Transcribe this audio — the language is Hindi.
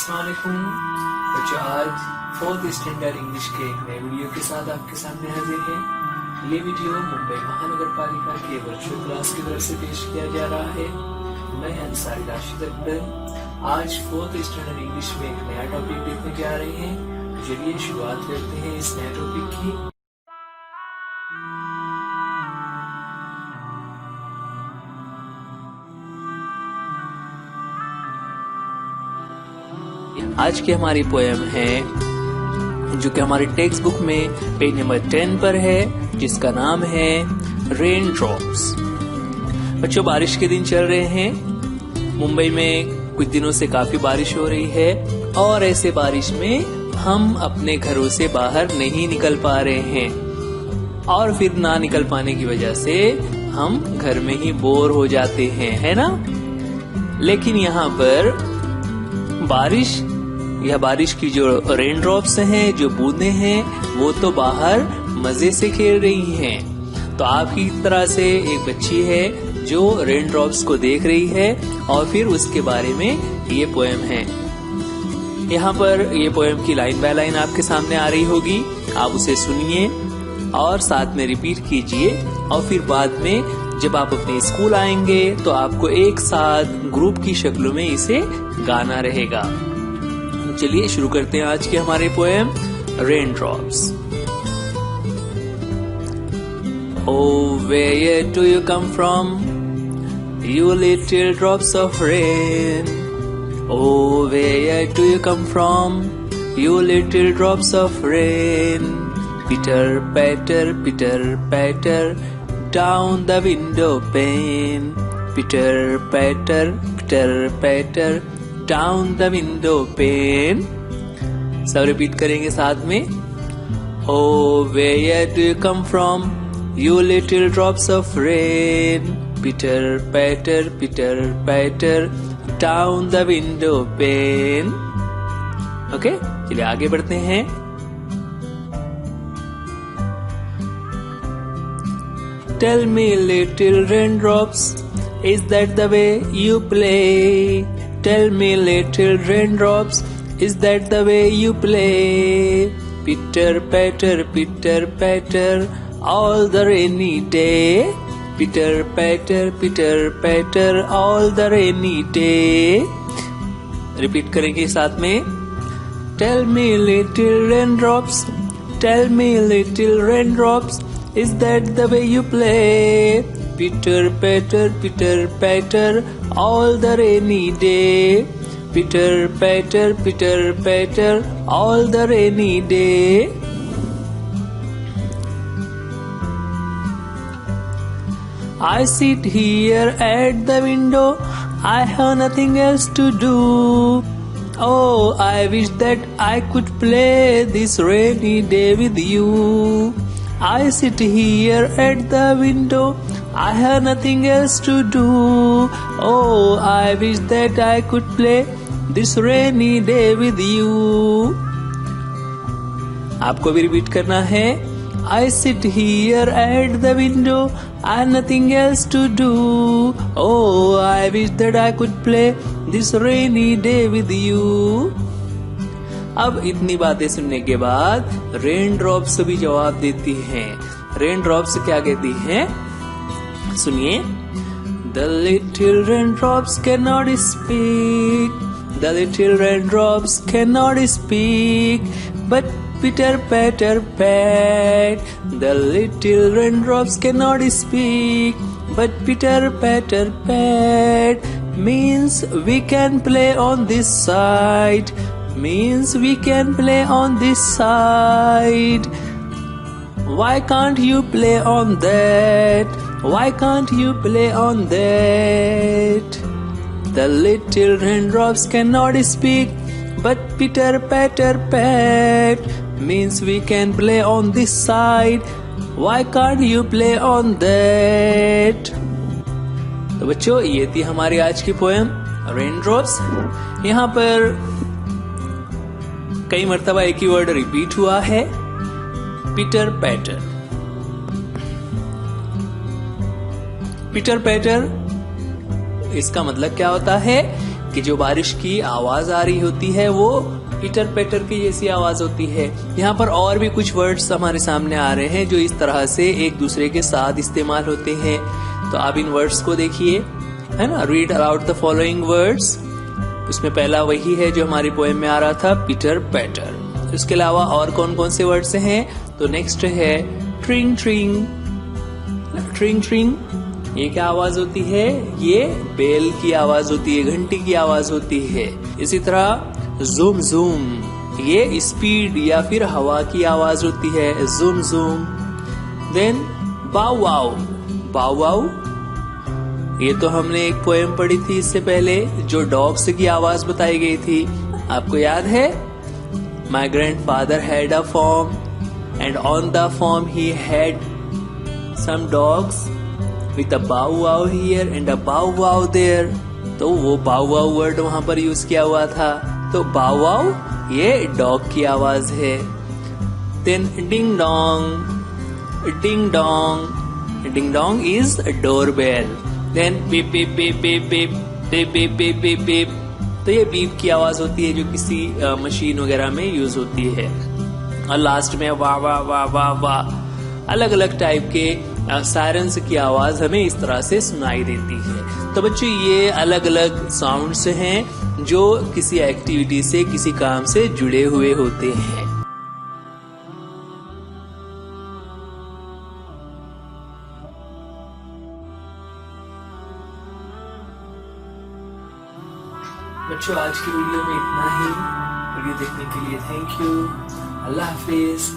अस्सलाम वालेकुम बच्चों, आज 4th स्टैंडर्ड इंग्लिश के एक नए वीडियो के साथ आपके सामने हाजिर है। ये वीडियो मुंबई महानगर पालिका के वर्चुअल क्लास की तरफ से पेश किया जा रहा है। मैं अंसारी राशिद अकबर आज 4th स्टैंडर्ड इंग्लिश में एक नया टॉपिक देखने जा रहे हैं। चलिए शुरुआत करते हैं इस नए टॉपिक की। आज की हमारी पोएम है जो कि हमारी टेक्स्ट बुक में पेज नंबर 10 पर है, जिसका नाम है रेन ड्रॉप्स। बच्चों, बारिश के दिन चल रहे हैं। मुंबई में कुछ दिनों से काफी बारिश हो रही है और ऐसे बारिश में हम अपने घरों से बाहर नहीं निकल पा रहे हैं और फिर ना निकल पाने की वजह से हम घर में ही बोर हो जाते हैं, है ना। लेकिन यहाँ पर बारिश की जो रेन ड्रॉप्स हैं, जो बूंदें हैं, वो तो बाहर मजे से खेल रही हैं। तो आपकी तरह से एक बच्ची है जो रेन ड्रॉप्स को देख रही है और फिर उसके बारे में ये पोएम है। यहाँ पर ये पोएम की लाइन बाय लाइन आपके सामने आ रही होगी। आप उसे सुनिए और साथ में रिपीट कीजिए और फिर बाद में जब आप अपने स्कूल आएंगे तो आपको एक साथ ग्रुप की शक्लों में इसे गाना रहेगा। चलिए शुरू करते हैं आज के हमारे poem rain drops. Oh, where do you come from, you little drops of rain? Oh, where do you come from, you little drops of rain? Pitter patter down the window pane. Pitter patter down the window pane. सब रिपीट करेंगे साथ में। Oh, where do you come from, you little drops of rain? Pitter patter down the window pane. Okay, चलिए आगे बढ़ते हैं। Tell me little raindrops, is that the way you play? Tell me little raindrops, is that the way you play? Pitter patter all the rainy day. Pitter patter all the rainy day. Repeat करेंगे साथ में। Tell me little raindrops, tell me little raindrops, is that the way you play? Pitter patter all the rainy day. Pitter patter all the rainy day. I sit here at the window, I have nothing else to do. Oh, I wish that I could play this rainy day with you. I sit here at the window, I have nothing else to do. Oh, I wish that I could play this rainy day with you. आपको भी रिपीट करना है। I sit here at the window, I have nothing else to do. Oh, I wish that I could play this rainy day with you. अब इतनी बातें सुनने के बाद रेन ड्रॉप्स भी जवाब देती हैं। रेन ड्रॉप्स क्या कहती हैं, सुनिए। The little raindrops cannot speak, the little raindrops cannot speak, but pitter patter pat. The little raindrops cannot speak, but pitter patter pat means we can play on this side. Means we can play on this side. Why can't you play on that? Why can't you play on that? The little raindrops cannot speak, but pitter patter pat means we can play on this side. Why can't you play on that? तो बच्चों, ये थी हमारी आज की पोएम रेन ड्रॉप्स। यहाँ पर कई मर्तबा एक ही वर्ड रिपीट हुआ है, पिटर पैटर। पिटर पैटर इसका मतलब क्या होता है कि जो बारिश की आवाज आ रही होती है वो पिटर पैटर की जैसी आवाज होती है। यहाँ पर और भी कुछ वर्ड्स हमारे सामने आ रहे हैं जो इस तरह से एक दूसरे के साथ इस्तेमाल होते हैं। तो आप इन वर्ड्स को देखिए, है ना। Read aloud the following words. उसमें पहला वही है जो हमारी पोएम में आ रहा था, पीटर पैटर। इसके अलावा और कौन कौन से वर्ड्स हैं? तो नेक्स्ट है ट्रिंग ट्रिंग। ट्रिंग ट्रिंग ये क्या आवाज होती है? ये बेल की आवाज होती है, घंटी की आवाज होती है। इसी तरह जूम जूम, ये स्पीड या फिर हवा की आवाज होती है, जूम जूम। देन बाउ वाउ। बाउ वाउ ये तो हमने एक पोएम पढ़ी थी इससे पहले जो डॉग्स की आवाज बताई गई थी, आपको याद है? My grandfather had a farm and on the farm he had some dogs with a bow wow here and a bow wow there। तो वो bow wow वर्ड वहां पर यूज किया हुआ था। तो bow wow ये डॉग की आवाज है। Then ding dong। ding dong। ding dong is a doorbell। Then beep beep beep beep beep beep beep beep beep beep। तो ये बीप की आवाज होती है जो किसी मशीन वगैरह में यूज होती है। और लास्ट में वाह वाह वाह वाह वाह। अलग अलग टाइप के सायरन्स की आवाज हमें इस तरह से सुनाई देती है। तो बच्चों ये अलग अलग साउंड्स हैं जो किसी एक्टिविटी से, किसी काम से जुड़े हुए होते हैं। बच्चों आज की वीडियो में इतना ही। वीडियो देखने के लिए थैंक यू। Allah Hafiz.